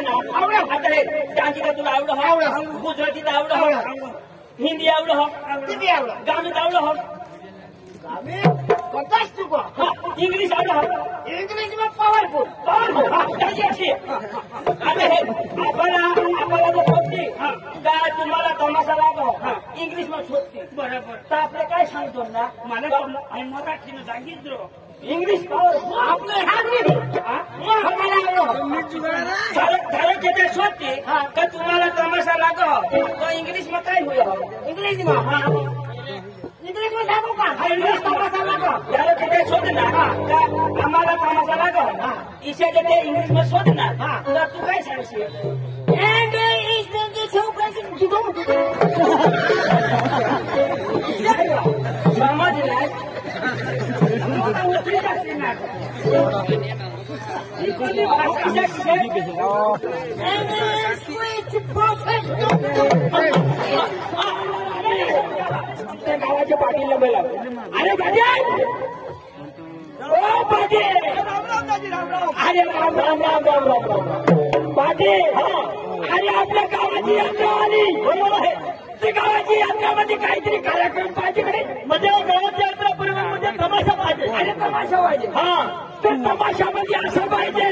ना आता हे डांगी का तुला आवड गुजराती आवड हिंदी आवड गाणं आवड इंग्लिश आवड इंग्लिश में पावरफुल आता हे आपल्याला जो शोधते काय तुम्हाला तमाशा लागो इंग्लिश मध्ये शोधते बरोबर तर आपले काय सांगतो ना मला मराठीनं सांगितलं इंग्लिश आपले झालं ते शोधते का तुम्हाला तमाशा लागो तो इंग्लिश में काय होईल इंग्लिश में सांगू का इंग्लिश तमाशा लागो झालं ते शोध ना का आम्हाला तमाशा लागो इशा ते इंग्लिश में शोध ना तर तू काय सांगशील समजला गावाच्या पाटील बोला अरे पाटील ओ पाटील अरे राम राम राम राम राम राम पाटील अरे आपल्या गावाची यात्रा आली बरोबर आहे ते गावाची यात्रामध्ये काहीतरी कार्यक्रम पाहिजे कडे म्हणजे गावाची यात्रा बरोबर म्हणजे तमाशा पाहिजे अरे तमाशा पाहिजे तर तमाशामध्ये असं पाहिजे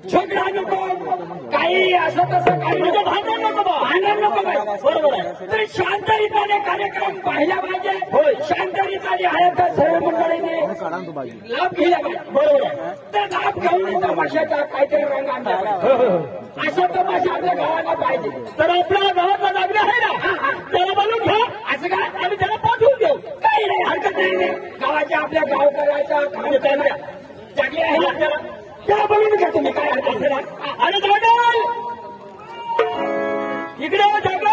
झगडा नको काही असं तसं काही म्हणजे भांडण नको पाहिजे बरोबर आहे तर शांतरिताने कार्यक्रम पाहिला पाहिजे होय शांतरिताने आहे तर सर्व मंडळीने लाभ घेतला पाहिजे बरोबर आहे तर लाभ घेऊन तमाशाचा काहीतरी रंग आणला असा तमाशा आपल्या गावाला पाहिजे तर आपल्या गावातला लागले आहे ना त्याला बोलून घ्या असं काय आम्ही त्याला पाठवून देऊ काही नाही हरकत नाही गावाच्या आपल्या गावकऱ्याच्या खाण्याच्या जागले आहे आपल्याला त्याला बोलून घ्या तुम्ही काय हरकत नाही आणि जागल इकडे जागल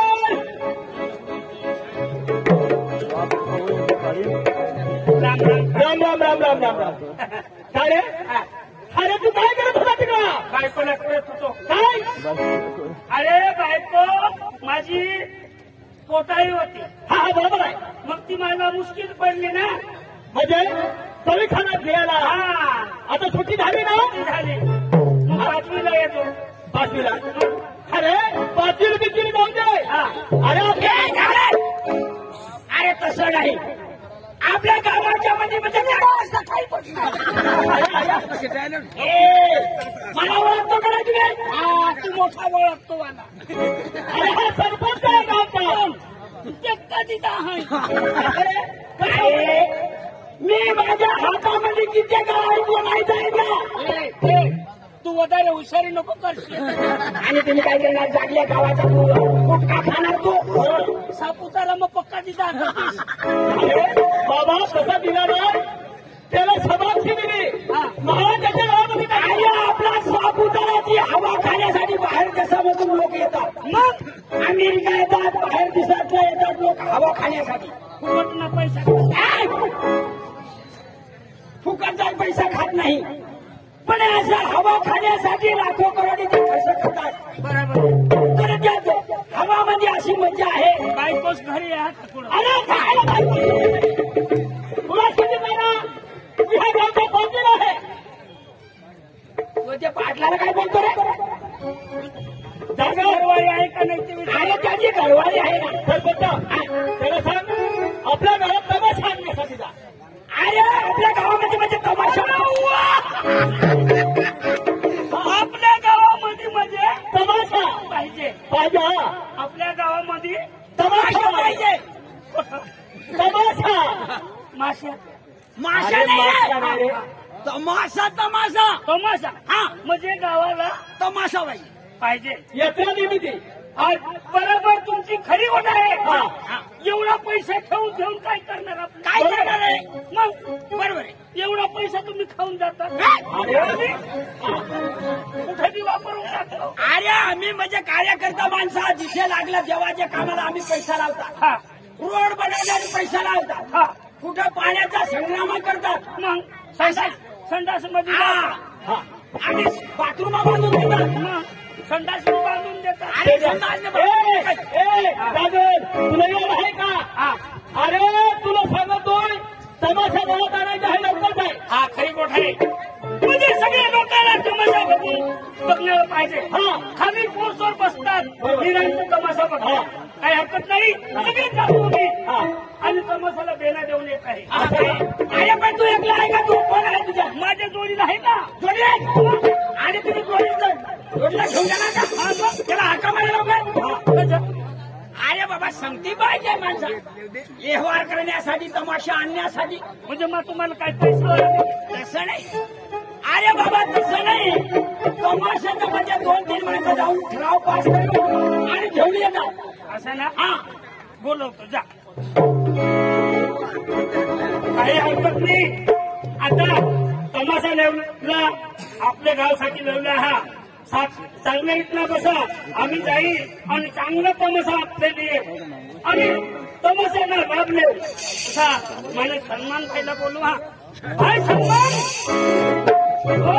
राम राम राम राम राम राम राम काय रे अरे तू काय करत होता तिकडं बायकोला करत होतो काय अरे बायको माझी पोटाळी होती हा बरोबर आहे मग ती मला मुश्किल पडली ना म्हणजे दवाखान्यात घ्यायला आता सुट्टी झाली ना झाली मग 5वीला येतो 5वीला अरे 5वी बिचीला जाऊन दे अरे तसं नाही आपल्या गावाच्या मध्ये म्हणजे काही मला ओळखतो करा तुम्ही तू मोठा ओळखतो मला अरे हा सरपंच आहे गावचा तिथं आहे मी माझ्या हातामध्ये किती गाव माहित आहे का तू વધારે हुशारी नको करशील आणि तुम्ही काय करणार जागल्या गावाचा गुटखा खाणार तू सापुतारा मग पक्का दिला बाबा कसा दिला ना त्याला सभाक्षी दिली महाराजांच्या गावामध्ये काय आपला सापुताराची हवा खाण्यासाठी बाहेर देशामधून लोक येतात मग अमेरिका येतात बाहेर देशातल्या येतात लोक हवा खाण्यासाठी फुकटना पैसा फुकटचा पैसा खात नाही पण असा हवा खाण्यासाठी लाखो करोडीचे पैसे खातात बरोबर तर त्या हवामध्ये अशी मजा आहे बायकोच घरी आहात अरे काय तुला किती महिना ह्या गावचा पाटील आहे तो त्या पाटलाला काय बोलतो रे घरवारी आहे का नाही अरे त्याची घरवारी आहे ना सरपंच त्याला सांग आपल्या घरात तमाशा आणण्यासाठी जा अरे आपल्या गावामध्ये म्हणजे तमाशा आपल्या गावामध्ये म्हणजे तमाशा पाहिजे पाहिजे आपल्या गावामध्ये तमाशा पाहिजे तमाशा माशा माशा नाही तमाशा तमाशा तमाशा हा म्हणजे गावाला तमाशा पाहिजे यात्रा निमित्ती बरोबर तुमची खरी होत आहे एवढा पैसा ठेवून काय करणार आपण काय करणार आहे मग बरोबर आहे एवढा पैसा तुम्ही खाऊन जातात कुठे बी वापरून टाकतो अरे आम्ही म्हणजे कार्यकर्ता माणसा जिथे लागला देवाच्या कामाला आम्ही पैसा लावतात रोड बनवण्यासाठी पैसा लावतात कुठं पाण्याचा संग्राम करतात मग संडास मध्ये आणि बाथरूम बांधून देतात मग संडास बांधून देतात अरे तुला येणार आहे का अरे तुला सांगतोय तमाशा गावात आणायचा आहे लवकर आहे हा खरी गोष्ट आहे म्हणजे सगळे लोक आपल्याला तमाशा बघण्याला पाहिजे. खाली पोर्सवर बसतात हिरांचा तमाशा बघा, काही हरकत नाही. लगेच जातो मी आणि तमाशाला बेना देऊन येत आहे. अरे पण तू एकला आहे का? तू कोण आहे तुझ्या? माझ्या जोडीला आहे ना. जोडी आहे? आणि तुम्ही जोडीला घेऊन जाणार का? त्याला हाका मारायला. अरे बाबा संगती पाहिजे माणसा व्यवहार करण्यासाठी, तमाशा आणण्यासाठी. म्हणजे मग तुम्हाला काय पैसे तसं नाही. अरे बाबा तसं नाही. तमाशाचं म्हणजे 2-3 माणसं जाऊन ठराव पास करून आणि घेऊन येतात असं ना. हा बोलवतो जा. काही हरकत नाही. आता तमाशा लावला आपल्या गावासाठी लावला. हा चांगल्या इथला बसा. आम्ही जाईल आणि चांगला तमाशा आपल्याला येईल आणि तमाशाला लाभले असा मला सन्मान खायला बोलू. हा भाई सन्मान, हो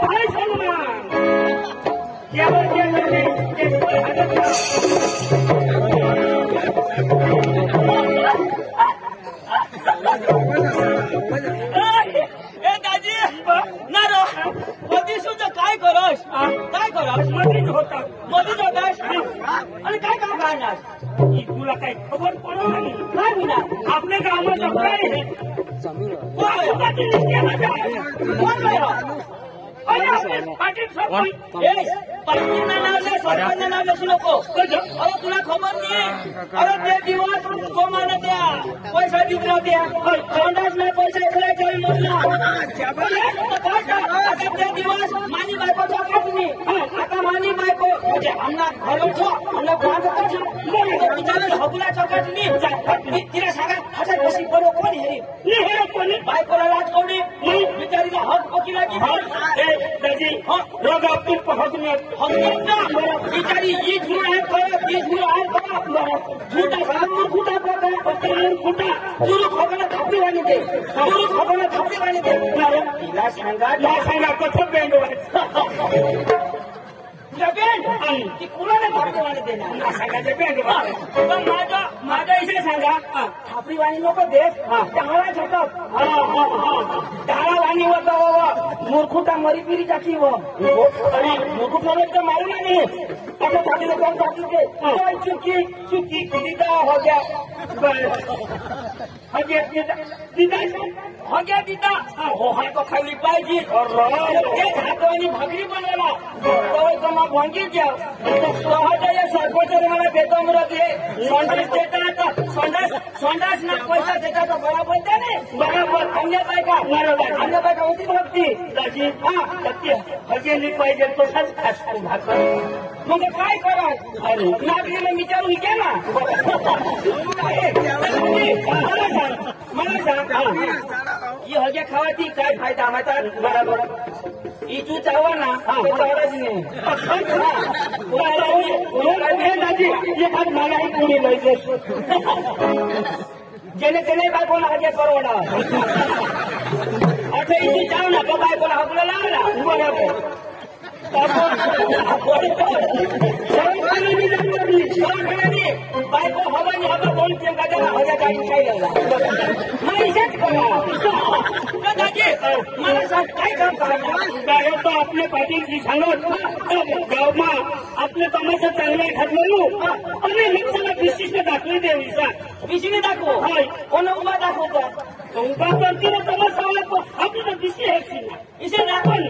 भाई सन्मान. दाजी ना रो मधी सुद्धा काय करस? काय करस? मध्येच होता. मधीच होतास आणि काय काम करणार? तुला काही खबर पडणार काय विना आपल्या गावाचा काय पाटील सरपंच पाटीलना नाव सरपंचना नाव लसू नको. अरे तुला खबर नाही? अरे ते दिवस तो मला त्या पैसा दिला द्या संडासला पैसा इकडायच्या मधला ते दिवस माझी बायको चौकात मी. आता माझी बायको म्हणजे आमना घरचो आमना बांधतो बिचारा हबुला चौकात मी तिला सांगा हसत बसी बरो कोण हेरी कोणी बायकोला लाच कोणी बिचारीला हक पकीला की दादी रोग आपण बिचारी ही झुरा आहे खरं ही झुरा आहे बघा झुटा फुटा चुरू खोकाला थापडी वाणी दे चुरू खोकाला थापडी वाणी दे. तिला सांगा कसं बँड ती कुणाला थापडी वाणी देणार सांगायचं बँड. पण माझ्या इथे सांगा थापडी वाणी नको देत टाळा छटक टाळा वाणी होता बाबा मूर्खुटा मरी पिरी जाती व आणि मूर्खुटाला तर मारू नाही असं छातीला कोण छाती ते चुकी चुकी दिदा हो गया हो गया दिदा हो हा तो खाली पाहिजे तेच हातवानी भाकरी बनवला तो मग भंगी द्या या सरपंच मला देतो म्हणत हे संडास देतात संडास ना पैसा देतात बरोबर त्याने बरोबर अन्य बायका बरोबर अन्य बायका होती भक्ती दाजी हा सत्य हजेली पाहिजे तसाच खास भाकर मग काय करा नागरीला विचारून घ्या ना. मला सांग ही हजे खावाची काय फायदा माहिती बरोबर इचू चावा ना चावडाच नाही दाजी एखाद मलाही पुढे लयचे जेणे त्याने बायकोला हजे परवडा अच्छा इचू चाव ना तो बायकोला हकला लागला बरोबर बायको हवानी हवा दोन गाड्याला हव्या गाडी काय मला सांग काय काम करायचं आपल्या पाटीलशी सांगत गावमा आपले तमाशा चांगला ठरवलो आणि लोकसभा विशिष्ट दाखवली दे विषयी दाखव कोण उभा दाखवतो उभा करते तमाशा आपली दिशी आहे इसे दाखवून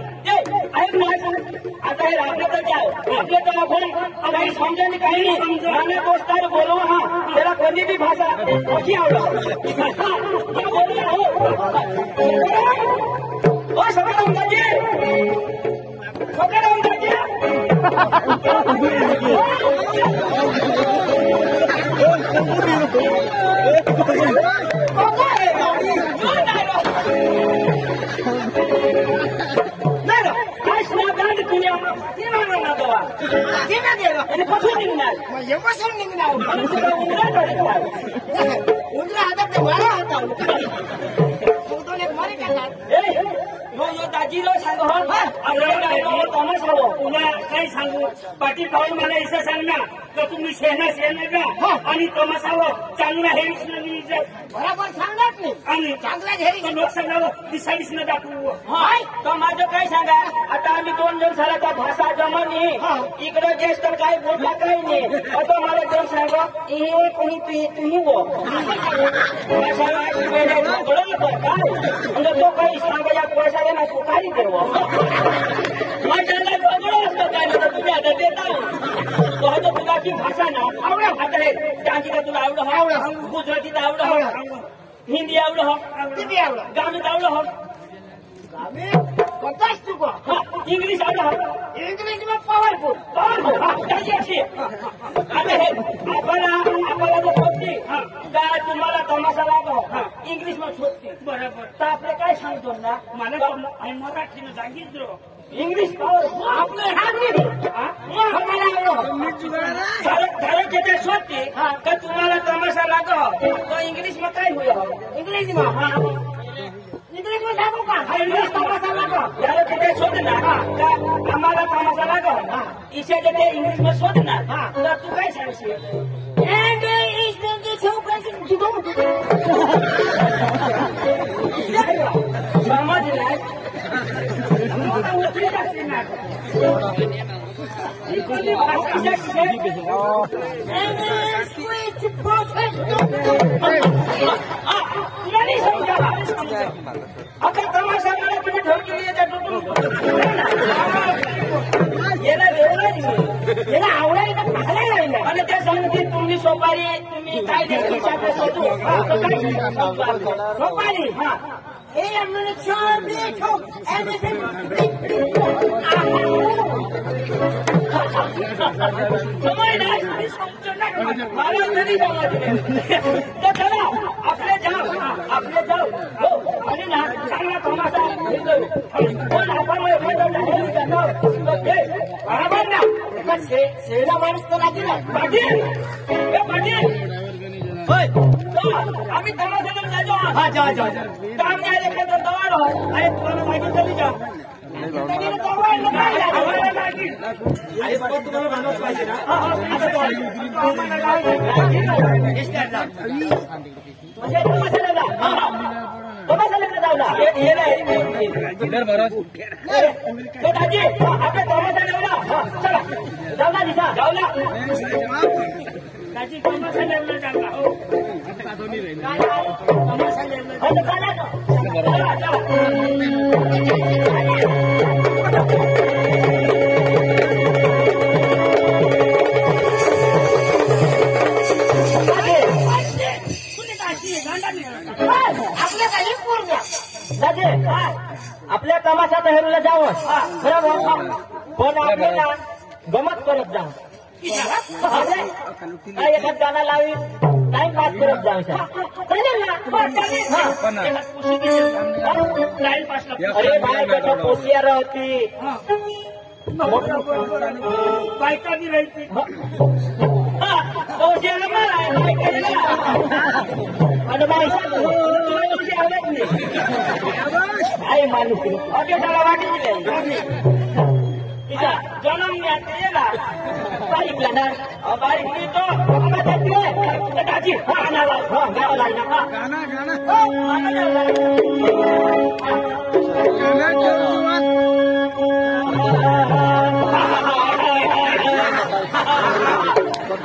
आता हे आपलं तर काय आपलं तर आपण काही समजा काही समजा दोस्तार बोलव हा त्याला कोणी बी भाषा कशी आवडत सगळं अंदाजे सगळं अंदाजे बाजीराव सांग तमाशा तुला काही सांगू पाटील पाहून मला असं सांग ना तर तुम्ही शेणास येणार का आणि तमाशावर चांगला हेरीस न बरोबर सांगणार नाही आणि चांगला घरी लोकसंघावर दिसाडीस न दाखवू तर माझं काय सांगा आता आम्ही 2 जण झाला भाषा जमानी इकडे गेस तर काही बोलला काही नाही आता मला जण सांगा हे कोणी तुम्ही वो भाषाला तो काही सांगा पैसा देणार तू काही देव माझ्याला जवळ असतं काय ना तुम्ही आता देता तो तुझाची भाषा ना आवड आता हे टांगीला तुला आवड गुजरातीत आवड हिंदी आवड गाणं आवड इंग्लिश आवड इंग्लिश में पॉवरफुल आता हे आपल्याला जो शोधते काय तुम्हाला तमाशा लागो इंग्लिश मध्ये शोधते बरोबर तर आपले काय सांगतो ना मला मराठीनं सांगितलं इंग्लिश आपले शोधते का तुम्हाला तमाशा लागो तो इंग्लिश में काय हुआ इंग्लिश में सांगू का इंग्लिश तमाशा लागो त्याला तिथे शोधना का आम्हाला तमाशा लागो इसे ते इंग्लिश में शोधना तर तू काय सांगशील समजला आता तमाशा मला तुम्ही ढोलकी याला वेगळं याला आवडायला चांगला आणि त्या सांगते तुम्ही सोपारी तुम्ही काय देतो सोपारी हा हे मला तरी तर चला आपले जाऊ आणि ना चांगला तमाशा बरोबर ना शेला माणूस तर राहते ना पाटील होय आम्ही तमाशाला जातो हा जा काम काय लेखा दवार अरे तुम्हाला माहिती झाली का तुम्हाला मानवच पाहिजे ना म्हणजे तमाशाला जाऊ ना दाजी आपल्या तमाशाला चला जाऊ ना दिशा जाऊ ना दाजी तमाशाला जाऊ आपल्या तमाशात हेरूला जावं बरोबर पण आपल्याला गमत करत जाऊ एखाद गाणं लावी टाइमपास करत जाऊ चालेल ना अरे बाय त्याच्या पोसिया राहती बायका बी राहायची पोसियाला मला आणि आवडत नाही माणूस अगे त्याला वाटली जन्म घ्या बारीकला ना बारीक तो दाजी गावा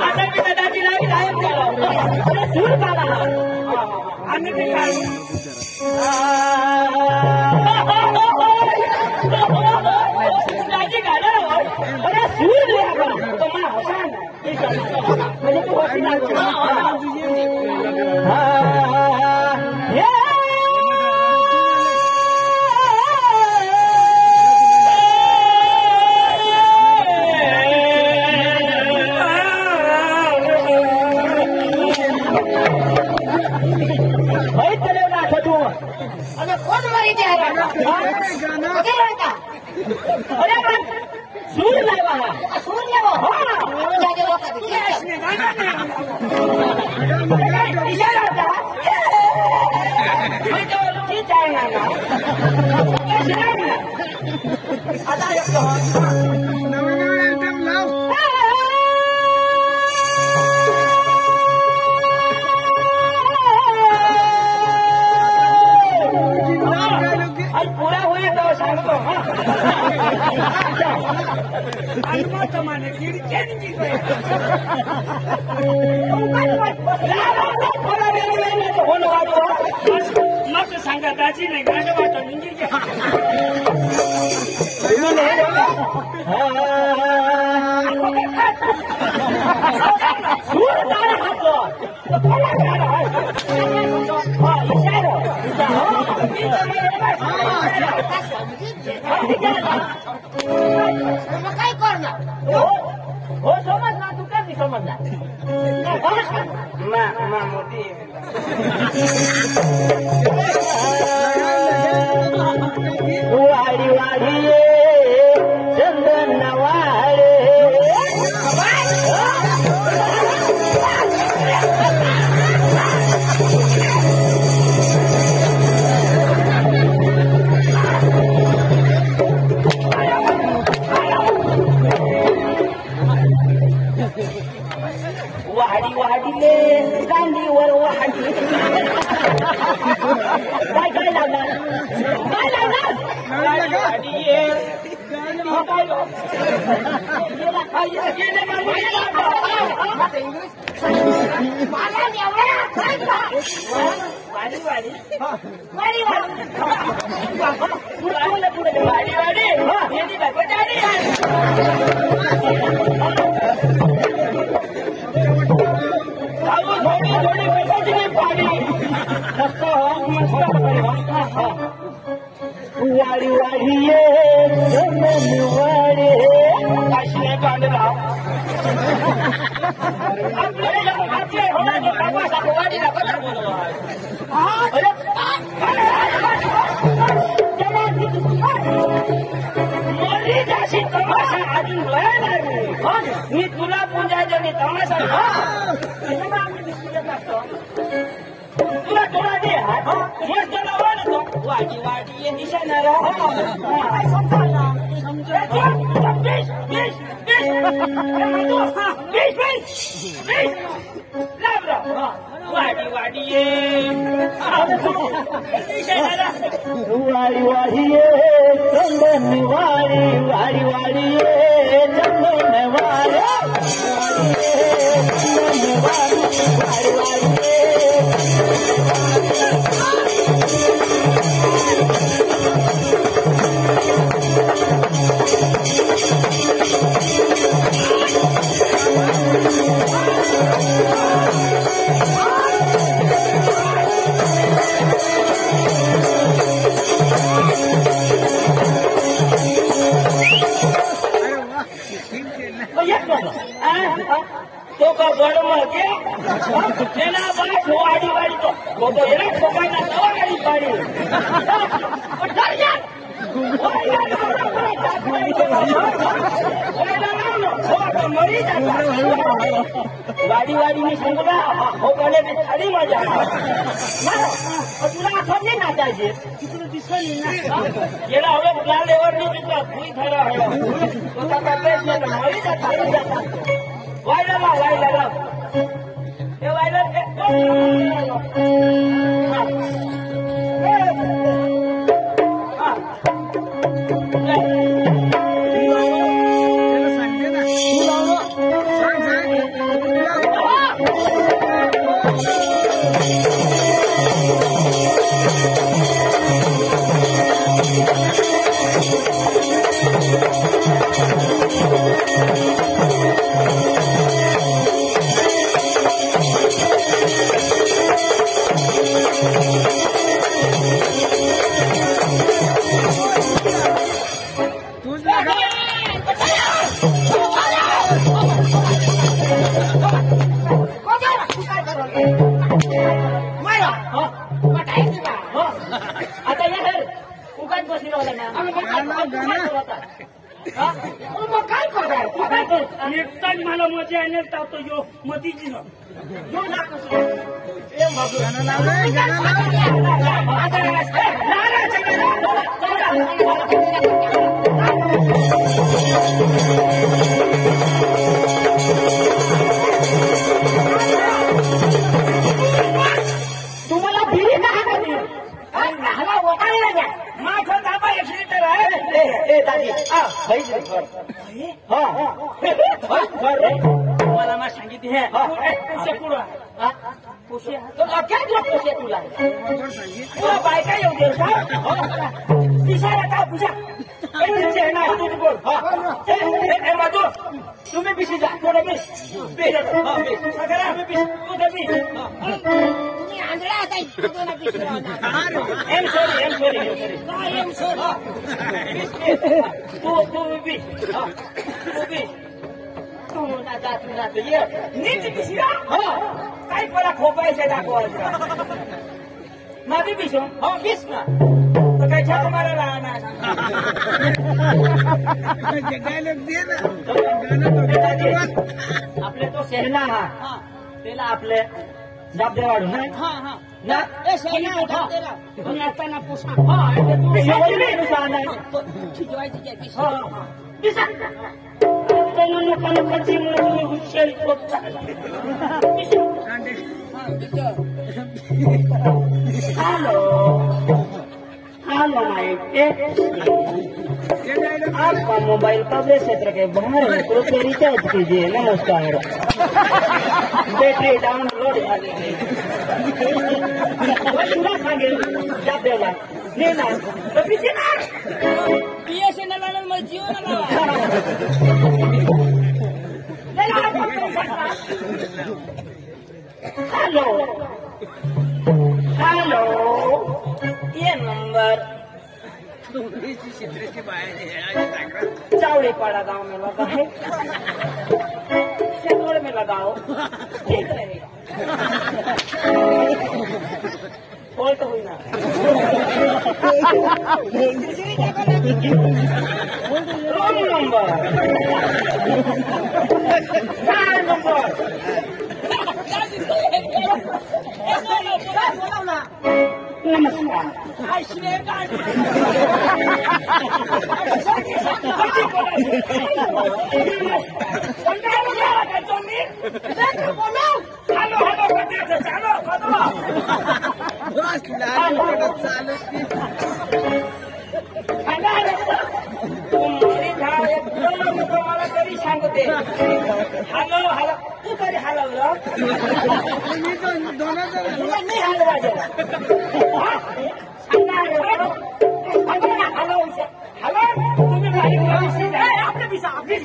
आता मी दाजी लावी गायब केला सूर काढा आम्ही ते दाजी गाडा अरे सूर म्हणजे तू सूर लावा सूर लावा पुरा होईल तेव्हा सांगतो माने मग सांगा दाजी नाही गांड वाटत काय करणार हो समजला तू काय नाही समजला मोठी वाडी वाडी चंदन वाडे वाडी वाडीले गांधीवर वाडी काय काय लागणार काय लागणार वाडी वाडी वाडी ये वाडे काशीने कांदला वाडीला कसा बोलवा मोरी जाशी तमाशा अजून व्हायला मी तुला पुंजायचं मी तमाशा तुला थोडा दे मस्त वाढतो वाडी वाडी ये दिसणार वाडी वाडी ये वाडी वाडी ये चंदन वाडी वाडी वाडी ये चंदन वाडी वाडी वाडी तो का गड मग तेला बाय वाडी वाडी तो एला ठोकायला तवा गाडी पाडी वाडी वाडी मी सांगला हो गाण्याची साडी माझ्या तुला आठवण नाही नाचायची तिकडे दिसली ना गेला हवे लाल लेवर नाही तिथं भुई धरा स्वतः प्रयत्न मरी जाता वायला वायला हे वायला आता या उगाच बसली होता ना मग काय करताय एकटाच मला मजा येणार तो यो मतीची ना यो तुम्हाला बिरी का कधी हाला ओटाळला द्या माझं दाबा 1 लिटर आहे ए दादी मला ना सांगितली हे पुशे पुढं पुशे काय तुला पोषे तुला तुला बायका येऊ दे का पिशाला का पुशा बोल मधू तुम्ही पिशी जा थोडं बीस सगळ्या आम्ही बीस तुझं बीस तुम्ही आंधळा आता एम सॉरी तू बीस तू बीस नीट पिशी काय मला खोपायचं दाखवायचं माझी बीस हो बीस ना तर काय छाप मारायला आपले तो सेना हा त्याला आपले जाब दे वाढून ना तुम्ही आता ना पोषा हेलो माइक आपका मोबाइल कवरेज क्षेत्र के बाहर है कृपया रिचार्ज कीजिए नमस्कार बैटरी डाउनलोड सांगेल जाबेला नेना बीएसएनएल मला जिओ हेलो हेलो ये नंबर चावड़ीपाड़ा गांव में लगा है शेतोड़ में लगाओ ठीक रहेगा फॉल्ट हुई ना रॉन्ग नंबर 4 नंबर नमस्कार मला तरी सांगते हॅलो हॅलो तू कधी हलवलं नाही हलवायचं हॅलो तुम्ही आपल्या पिसा आपली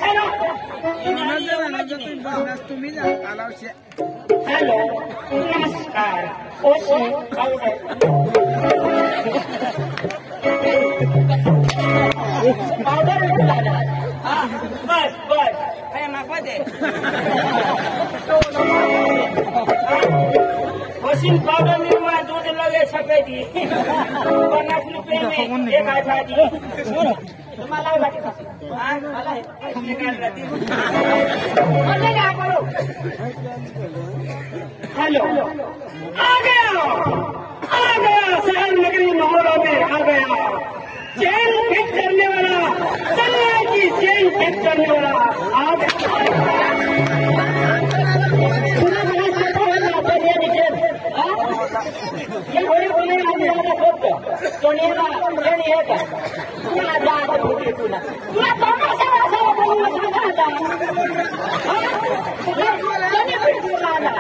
तुम्ही हेलो नमस्कार ओशो पाउडर पाउडर बस बस काय मागवा दे वॉशिंग पाउडर निर्मा दूध लगे सफेदी 50 रुपये में एक आजादी तुम्हाला मला हेलो आ गया शहर नगरी महोरा में आ गया चैन फिट करने वाला चलने की चैन फिट करने वाला आ गया ये होळी बोले आम्हाला होतं तो नेला आणि हे का तुला जात होती तुला तमाशा असावा बोलू नका आता कोणी फिरला आला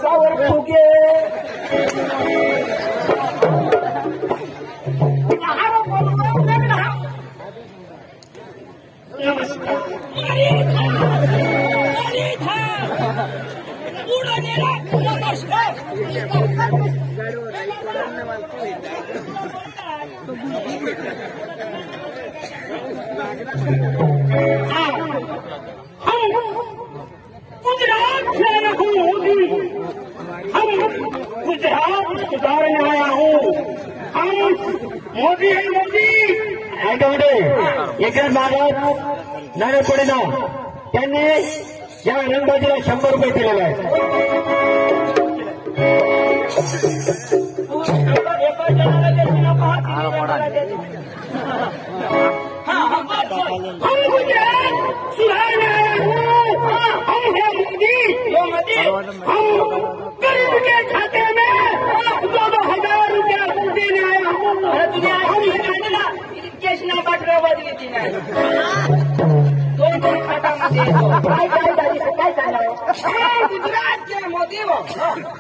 सावर फुगे गुजरात सुधारने आया हूँ हम मोदी है मोदी एक बाबत नरेंद्र पडे त्यांनी या आनंदाजीला 100 रुपये दिलेले आहेत. हम गुजरात सुधारने आया हूँ. हम है मोदी. हम गरीब के खाते में 2,000 रुपया देने आया हूँ. तुझ्या कॅश नाही पाठवा बदली ती नाही दोन खात्यामध्ये काय सांगावं. गुजरात के मोदी वो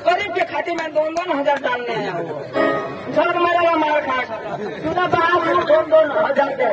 गरीब के खाते में 2,000 डालने आया वो. घर मेरा मार खा तुझा बाप 2,000 दे